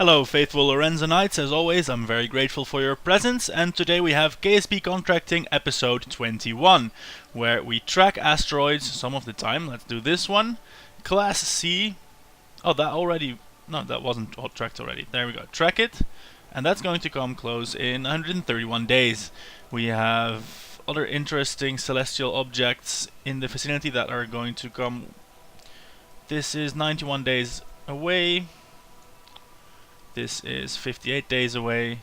Hello faithful Lorenzonites, as always I'm very grateful for your presence, and today we have KSP Contracting episode 21, where we track asteroids some of the time. Let's do this one. Class C. Oh, that already... No, that wasn't all tracked already. There we go. Track it, and that's going to come close in 131 days. We have other interesting celestial objects in the vicinity that are going to come. This is 91 days away. This is 58 days away,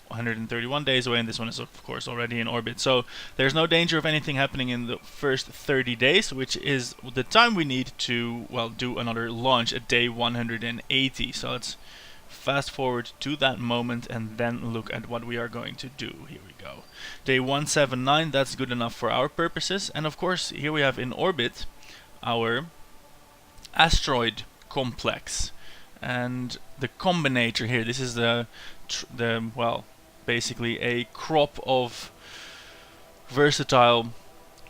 131 days away, and this one is of course already in orbit. So there's no danger of anything happening in the first 30 days, which is the time we need to, well, do another launch at day 180. So let's fast forward to that moment and then look at what we are going to do. Here we go. Day 179, that's good enough for our purposes. And of course, here we have in orbit our asteroid complex. And the combinator here, this is well, basically a crop of versatile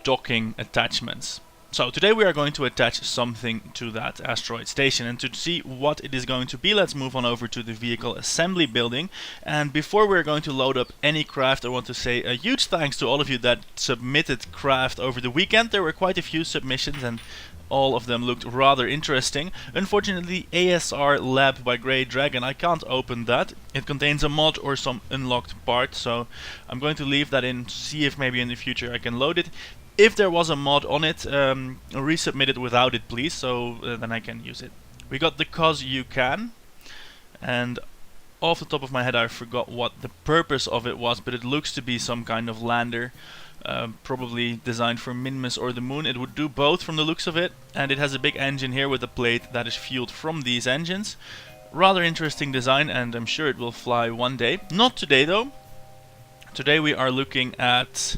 docking attachments. So today we are going to attach something to that asteroid station, and to see what it is going to be, let's move on over to the vehicle assembly building. And before we're going to load up any craft, I want to say a huge thanks to all of you that submitted craft over the weekend. There were quite a few submissions, and all of them looked rather interesting. Unfortunately, ASR Lab by Grey Dragon, I can't open that. It contains a mod or some unlocked part, so I'm going to leave that in to see if maybe in the future I can load it. If there was a mod on it, resubmit it without it please, so then I can use it. We got the "Cause You Can", and off the top of my head I forgot what the purpose of it was, but it looks to be some kind of lander. Probably designed for Minmus or the moon. It would do both from the looks of it, and it has a big engine here with a plate that is fueled from these engines. Rather interesting design, and I'm sure it will fly one day. Not today though. Today we are looking at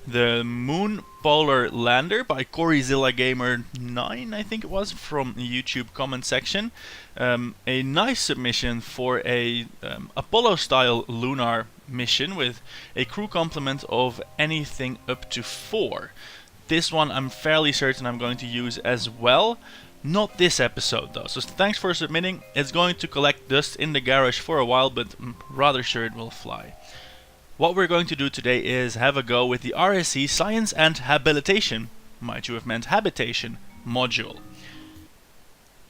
the Moon Polar Lander by Coryzilla Gamer 9, I think it was, from the YouTube comment section. A nice submission for a Apollo style lunar mission with a crew complement of anything up to 4. This one I'm fairly certain I'm going to use as well. Not this episode though, so thanks for submitting. It's going to collect dust in the garage for a while, but I'm rather sure it will fly. What we're going to do today is have a go with the RSC Science and Habilitation, might you have meant habitation, module.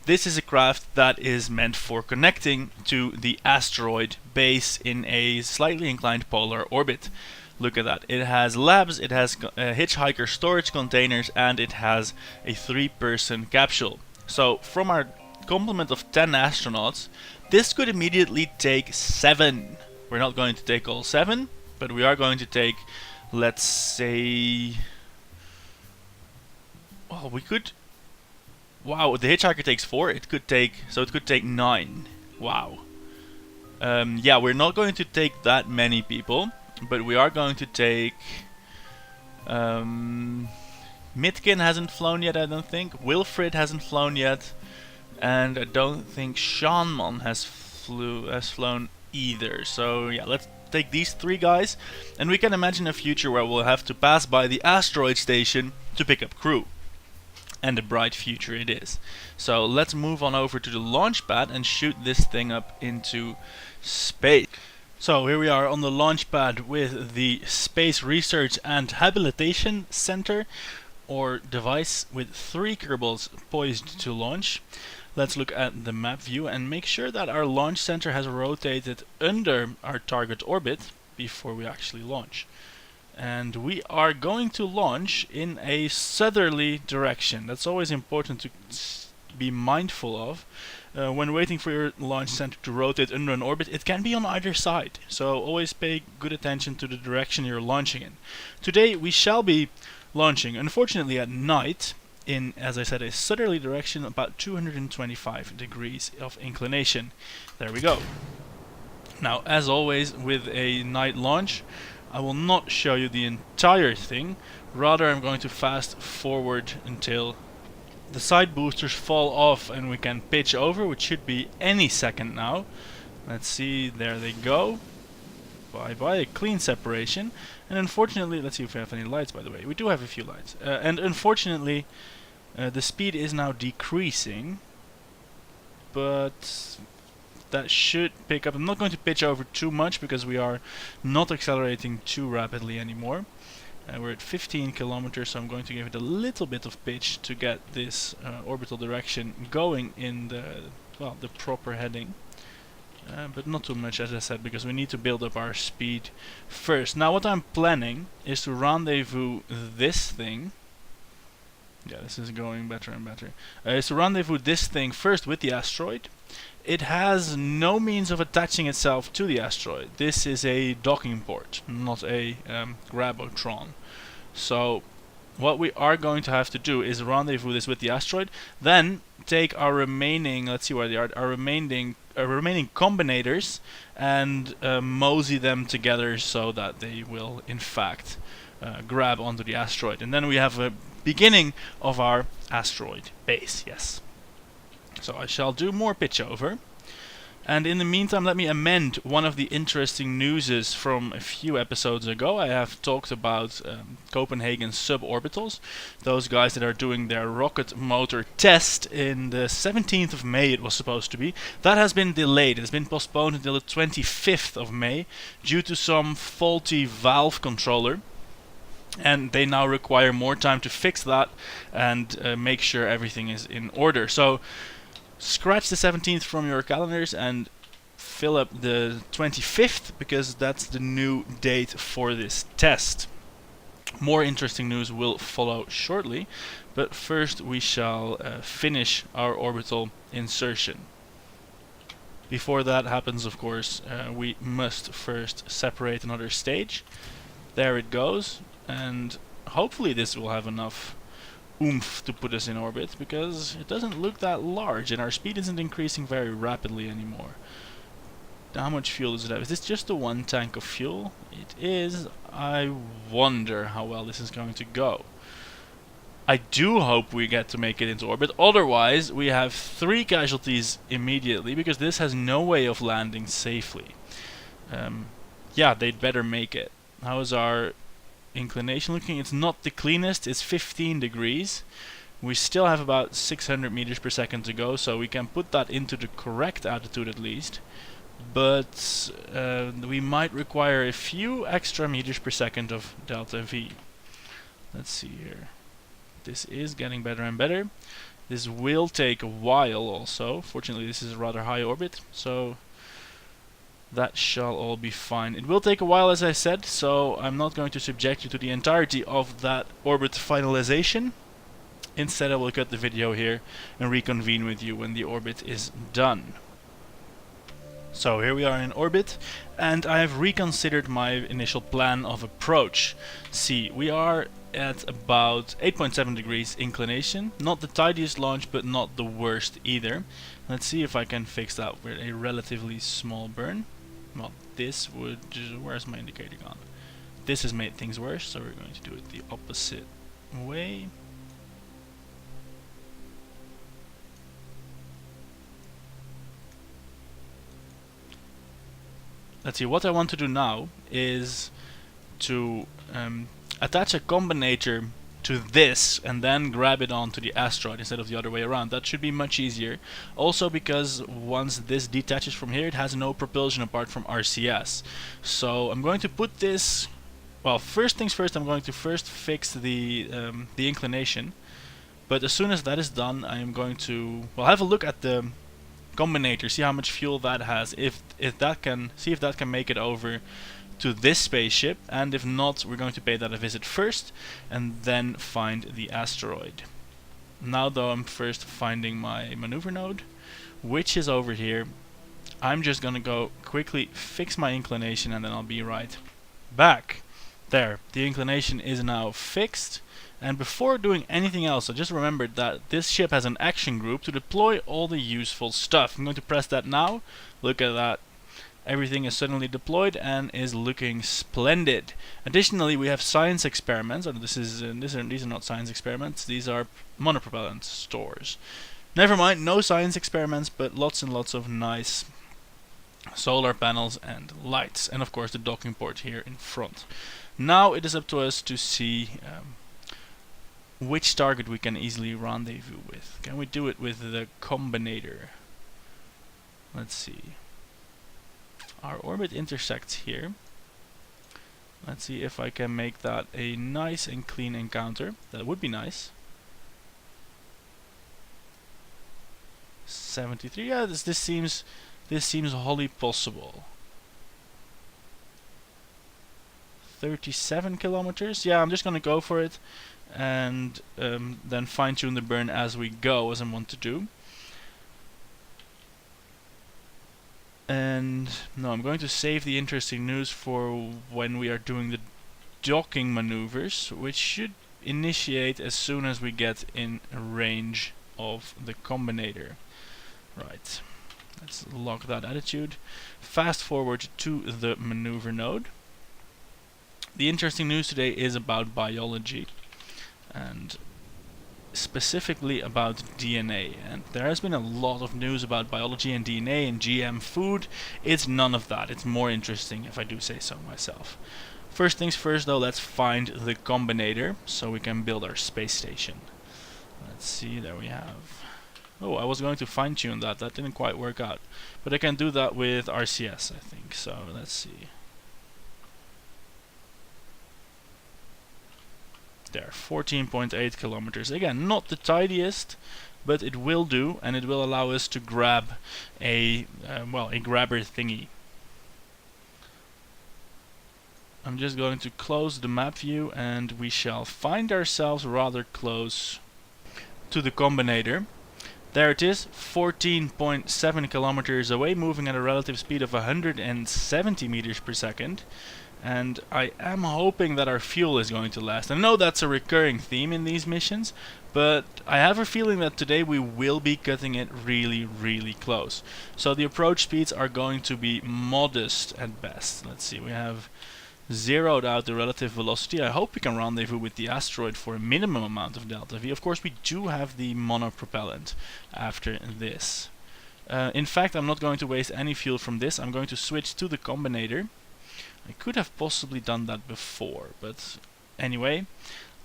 This is a craft that is meant for connecting to the asteroid base in a slightly inclined polar orbit. Look at that. It has labs, it has hitchhiker storage containers, and it has a 3-person capsule. So from our complement of 10 astronauts, this could immediately take 7. We're not going to take all 7, but we are going to take, let's say... Well, we could... Wow, the hitchhiker takes 4, it could take 9. Wow. Yeah, we're not going to take that many people, but we are going to take... Mitkin hasn't flown yet, I don't think. Wilfred hasn't flown yet. And I don't think Shawnman has flown either. So yeah, let's take these 3 guys, and we can imagine a future where we'll have to pass by the asteroid station to pick up crew. And a bright future it is. So let's move on over to the launch pad and shoot this thing up into space. So here we are on the launch pad with the Space Research and Habilitation Center, or device, with 3 Kerbals poised to launch. Let's look at the map view and make sure that our launch center has rotated under our target orbit before we actually launch. And we are going to launch in a southerly direction. That's always important to be mindful of. When waiting for your launch center to rotate under an orbit, it can be on either side. So always pay good attention to the direction you're launching in. Today we shall be launching, unfortunately at night, in, as I said, a southerly direction, about 225 degrees of inclination. There we go. Now, as always with a night launch, I will not show you the entire thing. Rather, I'm going to fast forward until the side boosters fall off and we can pitch over, which should be any second now. Let's see, there they go. Bye bye, a clean separation. And unfortunately, let's see if we have any lights, by the way. We do have a few lights. And unfortunately, the speed is now decreasing. But that should pick up. I'm not going to pitch over too much because we are not accelerating too rapidly anymore. We're at 15 kilometers, so I'm going to give it a little bit of pitch to get this orbital direction going in the proper heading. But not too much, as I said, because we need to build up our speed first. Now what I'm planning is to rendezvous this thing. Yeah, this is going better and better. Is to rendezvous this thing first with the asteroid. It has no means of attaching itself to the asteroid. This is a docking port, not a grabotron. So what we are going to have to do is rendezvous this with the asteroid, then take our remaining, let's see where they are, our remaining combinators and mosey them together so that they will in fact grab onto the asteroid. And then we have a beginning of our asteroid base, yes. So I shall do more pitch over. And in the meantime, let me amend one of the interesting newses from a few episodes ago. I have talked about Copenhagen suborbitals, those guys that are doing their rocket motor test in the 17th of May it was supposed to be. That has been delayed. It has been postponed until the 25th of May due to some faulty valve controller. And they now require more time to fix that and make sure everything is in order. So scratch the 17th from your calendars and fill up the 25th, because that's the new date for this test. More interesting news will follow shortly, but first we shall finish our orbital insertion. Before that happens, of course, we must first separate another stage. There it goes, and hopefully this will have enough oomph to put us in orbit, because it doesn't look that large and our speed isn't increasing very rapidly anymore. How much fuel does it have? Is this just the one tank of fuel? It is. I wonder how well this is going to go. I do hope we get to make it into orbit, otherwise we have 3 casualties immediately, because this has no way of landing safely. Yeah, they'd better make it. How is our inclination looking? It's not the cleanest, it's 15 degrees. We still have about 600 meters per second to go, so we can put that into the correct altitude at least. But we might require a few extra meters per second of delta V. Let's see here. This is getting better and better. This will take a while also. Fortunately, this is a rather high orbit, so that shall all be fine. It will take a while, as I said, so I'm not going to subject you to the entirety of that orbit finalization. Instead, I will cut the video here and reconvene with you when the orbit is done. So here we are in orbit, and I have reconsidered my initial plan of approach. See, we are at about 8.7 degrees inclination. Not the tidiest launch, but not the worst either. Let's see if I can fix that with a relatively small burn. Well, this would... where's my indicator gone? This has made things worse, so we're going to do it the opposite way. Let's see, what I want to do now is to attach a combinator to this and then grab it onto the asteroid instead of the other way around. That should be much easier. Also because once this detaches from here, it has no propulsion apart from RCS. So I'm going to put this... well, first things first, I'm going to first fix the inclination. But as soon as that is done, I am going to... well, have a look at the combinator, see how much fuel that has, if that can make it over to this spaceship, and if not, we're going to pay that a visit first and then find the asteroid. Now though, I'm first finding my maneuver node, which is over here. I'm just gonna go quickly fix my inclination and then I'll be right back. There, the inclination is now fixed. And before doing anything else, I just remembered that this ship has an action group to deploy all the useful stuff. I'm going to press that now. Look at that. Everything is suddenly deployed and is looking splendid. Additionally, we have science experiments. And these are not science experiments. These are monopropellant stores. Never mind, no science experiments, but lots and lots of nice solar panels and lights. And of course, the docking port here in front. Now it is up to us to see which target we can easily rendezvous with. Can we do it with the combinator? Let's see. our orbit intersects here. Let's see if I can make that a nice and clean encounter. That would be nice. 73. Yeah, this seems wholly possible. 37 kilometers. Yeah, I'm just gonna go for it, and then fine-tune the burn as we go, as I want to do. And no, I'm going to save the interesting news for when we are doing the docking maneuvers, which should initiate as soon as we get in range of the combinator. Right, let's lock that attitude. Fast forward to the maneuver node. The interesting news today is about biology, and specifically about DNA. And there has been a lot of news about biology and DNA and GM food. It's none of that. It's more interesting, if I do say so myself. First things first though, let's find the combinator so we can build our space station. Let's see, there we have. Oh, I was going to fine-tune that. That didn't quite work out. But I can do that with RCS, I think. So let's see. There, 14.8 kilometers. Again, not the tidiest, but it will do, and it will allow us to grab a grabber thingy. I'm just going to close the map view, and we shall find ourselves rather close to the combinator. There it is, 14.7 kilometers away, moving at a relative speed of 170 meters per second. And I am hoping that our fuel is going to last. I know that's a recurring theme in these missions, but I have a feeling that today we will be cutting it really, really close. So the approach speeds are going to be modest at best. Let's see, we have zeroed out the relative velocity. I hope we can rendezvous with the asteroid for a minimum amount of delta V. Of course, we do have the monopropellant after this. In fact, I'm not going to waste any fuel from this. I'm going to switch to the combinator. I could have possibly done that before, but anyway,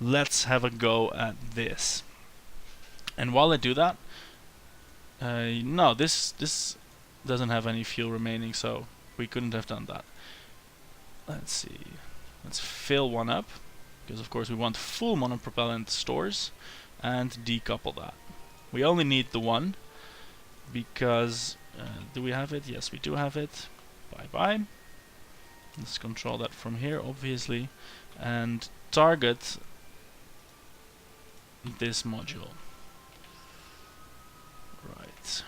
let's have a go at this. And while I do that, no, this doesn't have any fuel remaining, so we couldn't have done that. Let's see, let's fill one up, because of course we want full monopropellant stores, and decouple that. We only need the one, because, do we have it? Yes, we do have it. Bye-bye. Let's control that from here, obviously, and target this module. Right.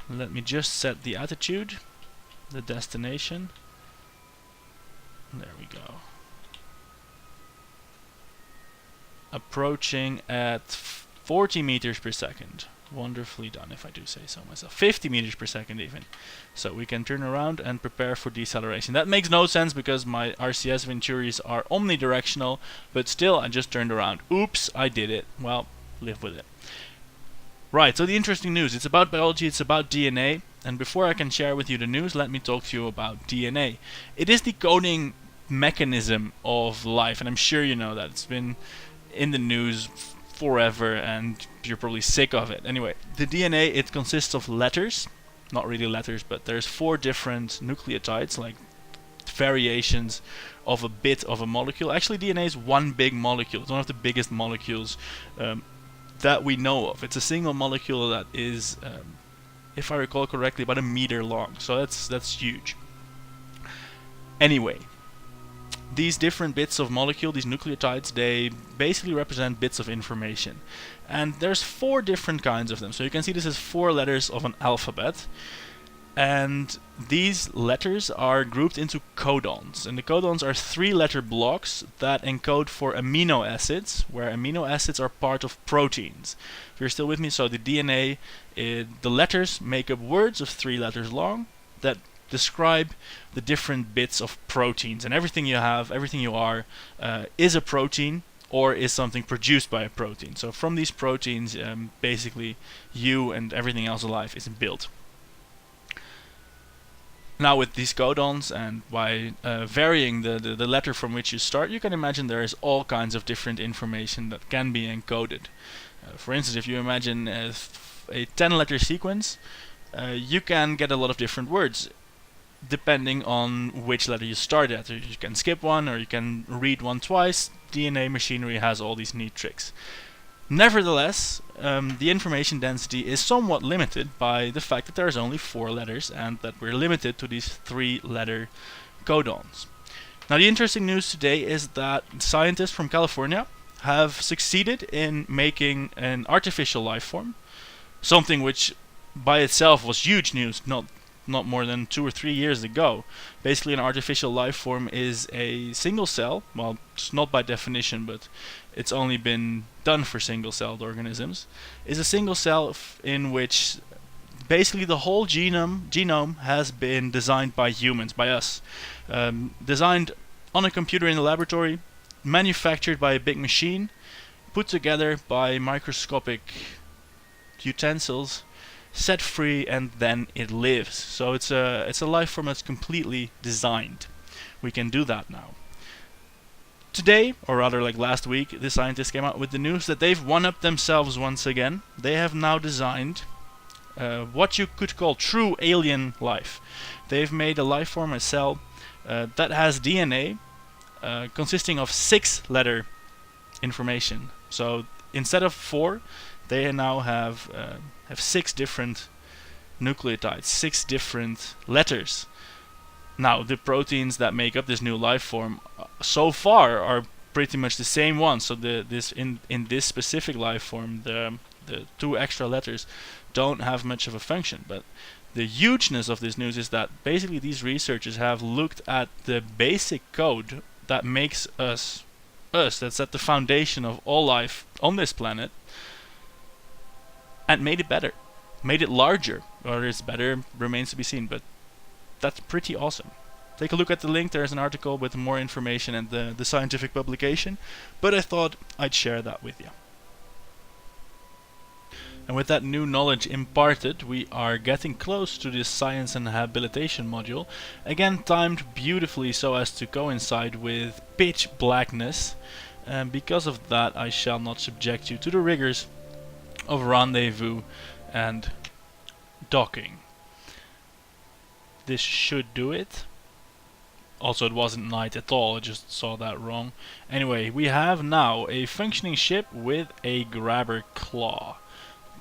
Let me just set the attitude, the destination. There we go. Approaching at 40 meters per second. Wonderfully done, if I do say so myself. 50 meters per second even. So we can turn around and prepare for deceleration. That makes no sense because my RCS Venturis are omnidirectional, but still I just turned around. Oops, I did it. Well, live with it. Right, so the interesting news. It's about biology, it's about DNA, and before I can share with you the news, let me talk to you about DNA. It is the coding mechanism of life, and I'm sure you know that. It's been in the news forever and you're probably sick of it. Anyway, the DNA, it consists of letters, not really letters, but there's 4 different nucleotides, like variations of a bit of a molecule. Actually, DNA is one big molecule. It's one of the biggest molecules that we know of. It's a single molecule that is, if I recall correctly, about 1 meter long. So that's huge. Anyway, these different bits of molecule, these nucleotides, they basically represent bits of information. And there's 4 different kinds of them. So you can see this is 4 letters of an alphabet. And these letters are grouped into codons. And the codons are 3-letter blocks that encode for amino acids, where amino acids are part of proteins. If you're still with me, so the DNA, the letters make up words of 3 letters long that describe the different bits of proteins, and everything you have, everything you are, is a protein or is something produced by a protein. So from these proteins, basically you and everything else alive is built. Now with these codons, and by varying the letter from which you start, you can imagine there is all kinds of different information that can be encoded. For instance, if you imagine a 10-letter sequence, you can get a lot of different words depending on which letter you start at. You can skip one or you can read one twice. DNA machinery has all these neat tricks. Nevertheless, the information density is somewhat limited by the fact that there's only 4 letters and that we're limited to these 3-letter codons. Now, the interesting news today is that scientists from California have succeeded in making an artificial life form, something which by itself was huge news not more than 2 or 3 years ago. Basically, an artificial life form is a single cell. Well, it's not by definition, but it's only been done for single-celled organisms. Is a single cell in which basically the whole genome has been designed by humans, by us. Designed on a computer in the laboratory, manufactured by a big machine, put together by microscopic utensils, set free, and then it lives. So it's a life form that's completely designed. We can do that now. Today, or rather like last week, the scientists came out with the news that they've one-upped themselves once again. They have now designed what you could call true alien life. They've made a life form, a cell, that has DNA consisting of 6-letter information. So instead of 4, they now have 6 different nucleotides, 6 different letters. Now, the proteins that make up this new life form so far are pretty much the same ones. So in this specific life form, the 2 extra letters don't have much of a function. But the hugeness of this news is that basically these researchers have looked at the basic code that makes us, that's at the foundation of all life on this planet, and made it better, made it larger. Whether it's better remains to be seen, but that's pretty awesome. Take a look at the link. There's an article with more information and the scientific publication, but I thought I'd share that with you. And with that new knowledge imparted, we are getting close to this science and habilitation module, again timed beautifully so as to coincide with pitch blackness, and because of that I shall not subject you to the rigors of Rendez-vous and docking. This should do it. Also, it wasn't night at all, I just saw that wrong. Anyway, we have now a functioning ship with a grabber claw.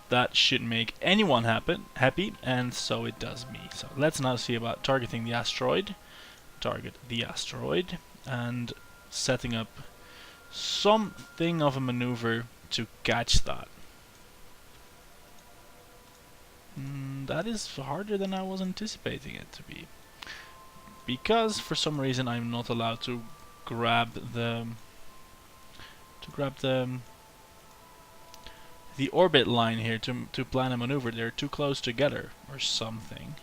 That should make anyone happy, and so it does me. So let's now see about targeting the asteroid. Target the asteroid, and setting up something of a maneuver to catch that. That is harder than I was anticipating it to be, because for some reason I'm not allowed to grab the orbit line here to plan a maneuver. They're too close together or something.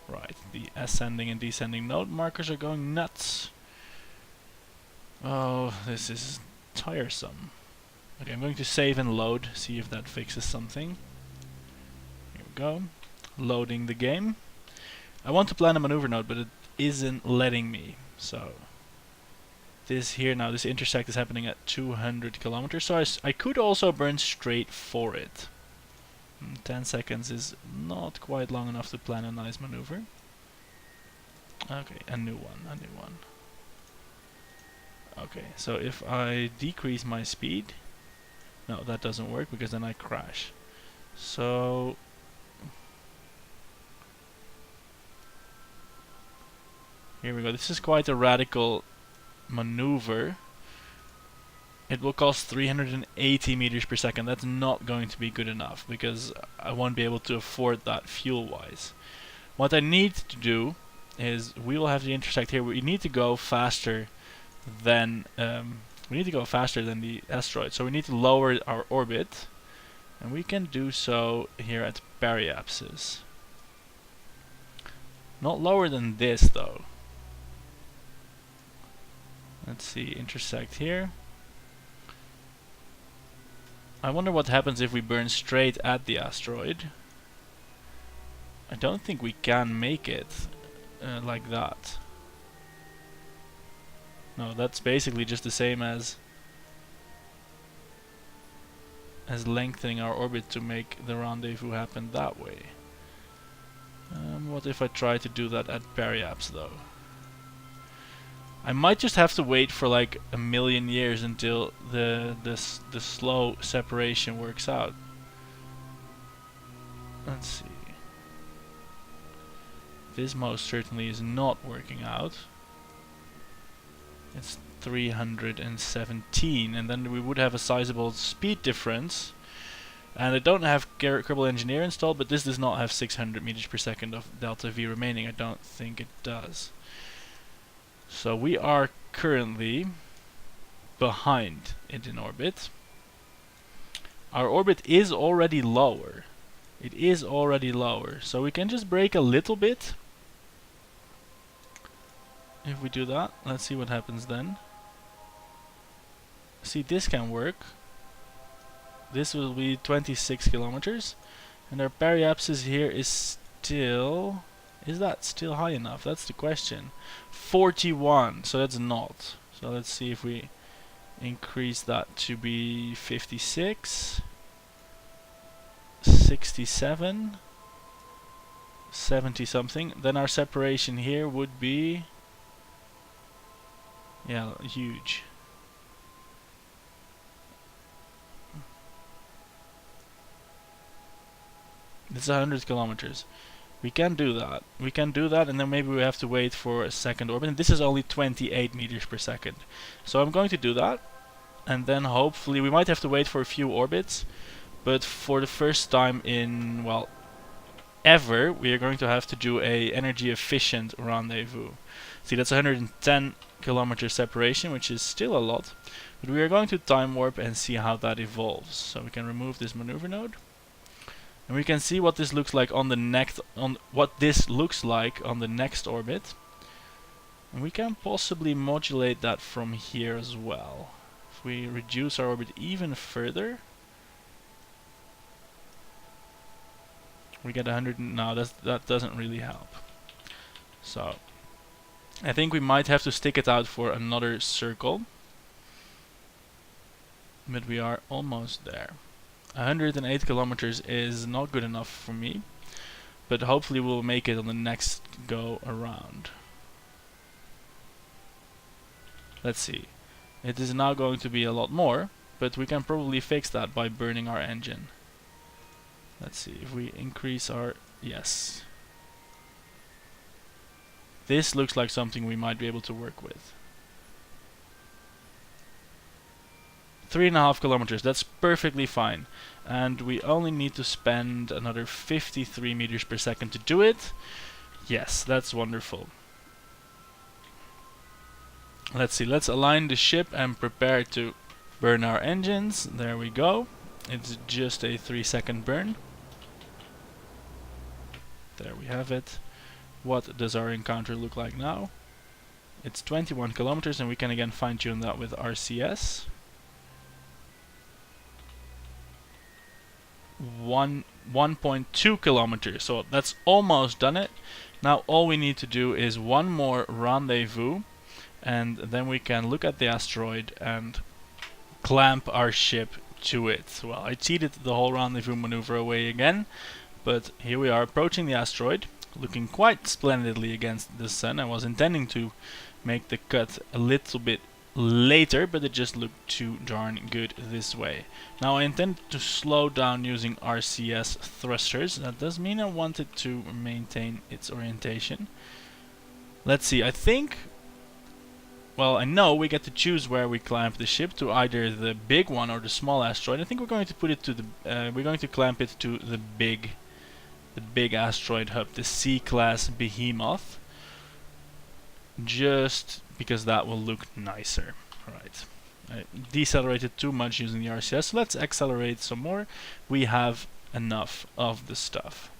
Right, the ascending and descending node markers are going nuts. Oh, this is tiresome. Okay, I'm going to save and load, see if that fixes something. Here we go. Loading the game. I want to plan a maneuver node, but it isn't letting me. So this here now, this intersect is happening at 200 kilometers. So I could also burn straight for it. 10 seconds is not quite long enough to plan a nice maneuver. Okay, a new one. Okay, so if I decrease my speed, no, that doesn't work because then I crash. So here we go. This is quite a radical maneuver. It will cost 380 meters per second. That's not going to be good enough because I won't be able to afford that fuel-wise. What I need to do is we will have the intersect here. We need to go faster than the asteroid. So we need to lower our orbit, and we can do so here at periapsis. Not lower than this though. Let's see, intersect here. I wonder what happens if we burn straight at the asteroid. I don't think we can make it like that. No, that's basically just the same as as lengthening our orbit to make the rendezvous happen that way. What if I try to do that at periaps though? I might just have to wait for like 1,000,000 years until the slow separation works out. Let's see. This most certainly is not working out. It's 317, and then we would have a sizable speed difference. And I don't have Kerbal Engineer installed, but this does not have 600 meters per second of delta V remaining. I don't think it does. So we are currently behind it in orbit. Our orbit is already lower. It is already lower, so we can just brake a little bit. If we do that, let's see what happens then. See, this can work. This will be 26 kilometers, and our periapsis here is still... Is that still high enough? That's the question. 41, so that's not. So let's see if we increase that to be 56, 67, 70 something. Then our separation here would be... yeah, huge. It's 100 kilometers. We can do that. We can do that, and then maybe we have to wait for a second orbit. And this is only 28 meters per second. So I'm going to do that, and then hopefully we might have to wait for a few orbits. But for the first time in, well, ever, we are going to have to do a energy efficient rendezvous. See, that's 110 kilometer separation, which is still a lot. But we are going to time warp and see how that evolves. So we can remove this maneuver node. And we can see what this looks like on the next on the next orbit. And we can possibly modulate that from here as well. If we reduce our orbit even further, we get 100. No, that doesn't really help. So I think we might have to stick it out for another circle. But we are almost there. 108 kilometers is not good enough for me, but hopefully we'll make it on the next go around. Let's see. It is now going to be a lot more, but we can probably fix that by burning our engine. Let's see if we increase our... yes. This looks like something we might be able to work with. 3.5 kilometers, that's perfectly fine. And we only need to spend another 53 meters per second to do it. Yes, that's wonderful. Let's see, let's align the ship and prepare to burn our engines. There we go. It's just a 3-second burn. There we have it. What does our encounter look like now? It's 21 kilometers, and we can again fine-tune that with RCS. 1.2 kilometers, so that's almost done it. Now all we need to do is one more rendezvous, and then we can look at the asteroid and clamp our ship to it. Well, I cheated the whole rendezvous maneuver away again, but here we are approaching the asteroid, looking quite splendidly against the sun. I was intending to make the cut a little bit later, but it just looked too darn good this way. Now I intend to slow down using RCS thrusters. That does mean I want it to maintain its orientation. Let's see, I think... well, I know we get to choose where we clamp the ship, to either the big one or the small asteroid. I think we're going to put it to the... we're going to clamp it to the big asteroid hub, the C-class behemoth. Just because that will look nicer. Right. I decelerated too much using the RCS, so let's accelerate some more. We have enough of the stuff.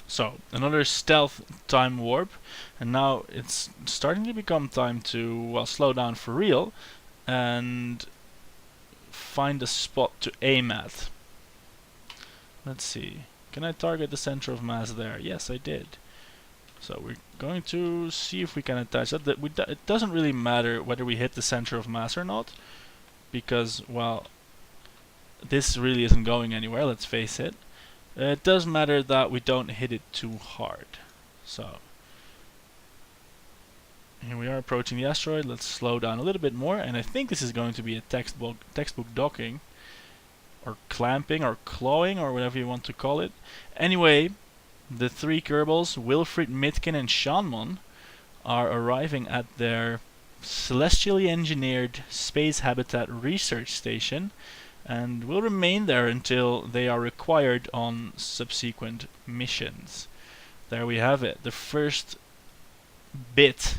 So, another stealth time warp, and now it's starting to become time to, well, slow down for real and find a spot to aim at. Let's see. Can I target the center of mass there? Yes, I did. So we're going to see if we can attach that. It doesn't really matter whether we hit the center of mass or not, because, well, this really isn't going anywhere, let's face it. It does matter that we don't hit it too hard. So here we are approaching the asteroid. Let's slow down a little bit more, and I think this is going to be a textbook docking, or clamping, or clawing, or whatever you want to call it. Anyway, the three Kerbals, Wilfried, Mitkin, and Shanmon, are arriving at their celestially engineered space habitat research station, and will remain there until they are required on subsequent missions. There we have it, the first bit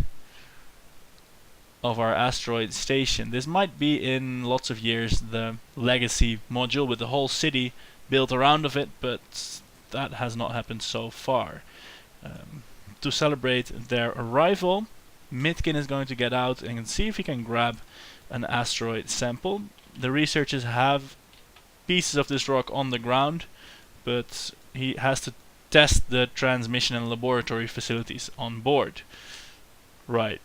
of our asteroid station. This might be in lots of years the legacy module with the whole city built around of it, but that has not happened so far. To celebrate their arrival, Mitkin is going to get out and see if he can grab an asteroid sample. The researchers have pieces of this rock on the ground, but he has to test the transmission and laboratory facilities on board. Right.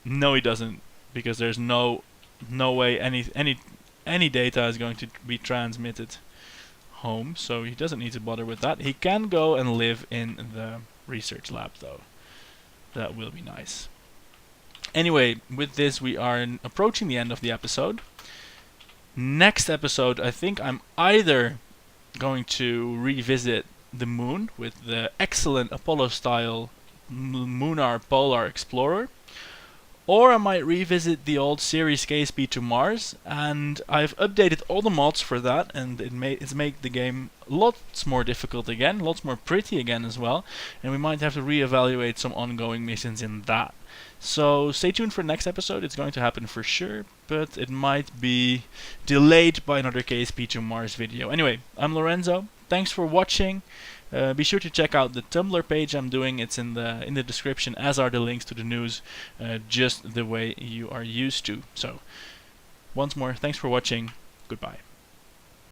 No, he doesn't, because there's no way any data is going to be transmitted home, so he doesn't need to bother with that. He can go and live in the research lab, though. That will be nice. Anyway, with this we are approaching the end of the episode. Next episode, I think I'm either going to revisit the moon with the excellent Apollo-style Lunar Polar Explorer, or I might revisit the old series KSP to Mars, and I've updated all the mods for that, and it's made the game lots more difficult again, lots more pretty again as well, and we might have to reevaluate some ongoing missions in that. So stay tuned for next episode, it's going to happen for sure, but it might be delayed by another KSP to Mars video. Anyway, I'm Lorenzo, thanks for watching. Be sure to check out the Tumblr page I'm doing. It's in the description, as are the links to the news, just the way you are used to. So, once more, thanks for watching. Goodbye.